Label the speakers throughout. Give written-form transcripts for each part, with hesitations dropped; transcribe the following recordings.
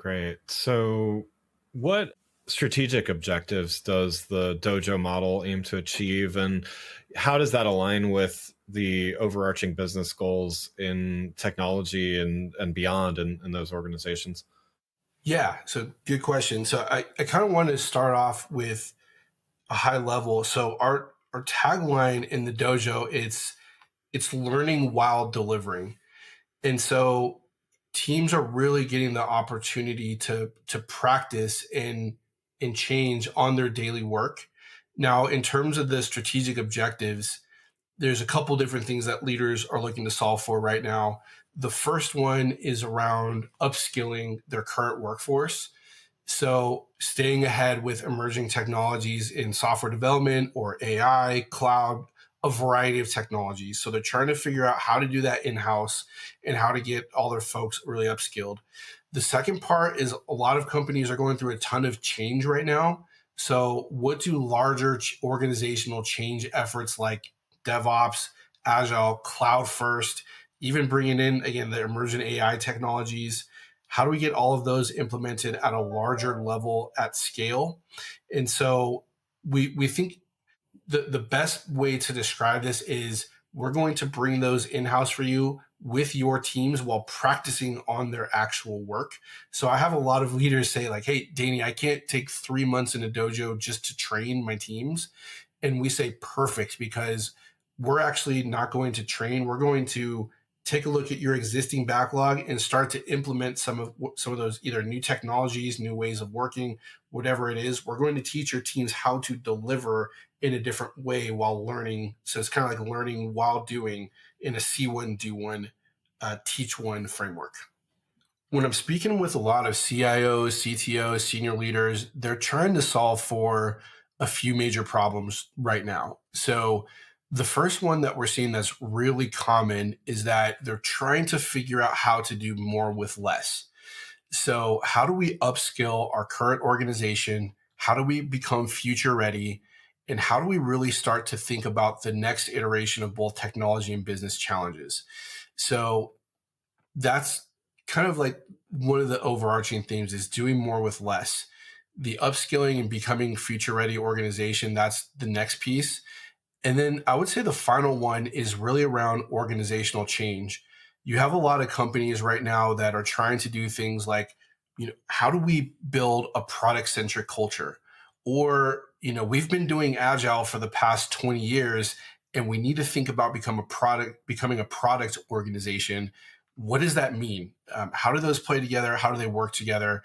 Speaker 1: Great. So, what strategic objectives does the dojo model aim to achieve, and how does that align with the overarching business goals in technology and beyond in those organizations?
Speaker 2: Yeah, so good question. So I kind of want to start off with a high level. So our tagline in the dojo, it's learning while delivering. And so teams are really getting the opportunity to practice and change on their daily work. Now, in terms of the strategic objectives, there's a couple different things that leaders are looking to solve for right now. The first one is around upskilling their current workforce. So, staying ahead with emerging technologies in software development or AI, cloud, a variety of technologies. So, they're trying to figure out how to do that in house and how to get all their folks really upskilled. The second part is a lot of companies are going through a ton of change right now. So, what do larger organizational change efforts like DevOps, Agile, cloud first, even bringing in, again, the emergent AI technologies? How do we get all of those implemented at a larger level at scale? And so we think the best way to describe this is we're going to bring those in-house for you with your teams while practicing on their actual work. So I have a lot of leaders say like, hey, Danny, I can't take 3 months in a dojo just to train my teams. And we say perfect, because we're actually not going to train. We're going to take a look at your existing backlog and start to implement some of those either new technologies, new ways of working, whatever it is. We're going to teach your teams how to deliver in a different way while learning. So it's kind of like learning while doing in a see one, do one, teach one framework. When I'm speaking with a lot of CIOs, CTOs, senior leaders, they're trying to solve for a few major problems right now. So the first one that we're seeing that's really common is that they're trying to figure out how to do more with less. So how do we upskill our current organization? How do we become future ready? And how do we really start to think about the next iteration of both technology and business challenges? So that's kind of like one of the overarching themes is doing more with less. The upskilling and becoming future ready organization, that's the next piece. And then I would say the final one is really around organizational change. You have a lot of companies right now that are trying to do things like, how do we build a product centric culture? Or, we've been doing agile for the past 20 years and we need to think about becoming a product organization. What does that mean? How do those play together? How do they work together?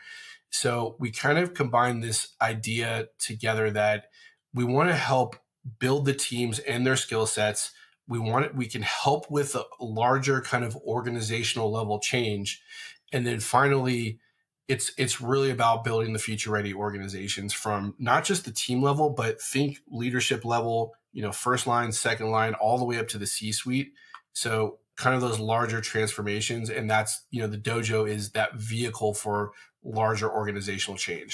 Speaker 2: So we kind of combine this idea together that we want to help build the teams and their skill sets. We can help with a larger kind of organizational level change. And then finally, it's really about building the future ready organizations from not just the team level, but think leadership level, first line, second line, all the way up to the C-suite. So kind of those larger transformations. And that's, the dojo is that vehicle for larger organizational change.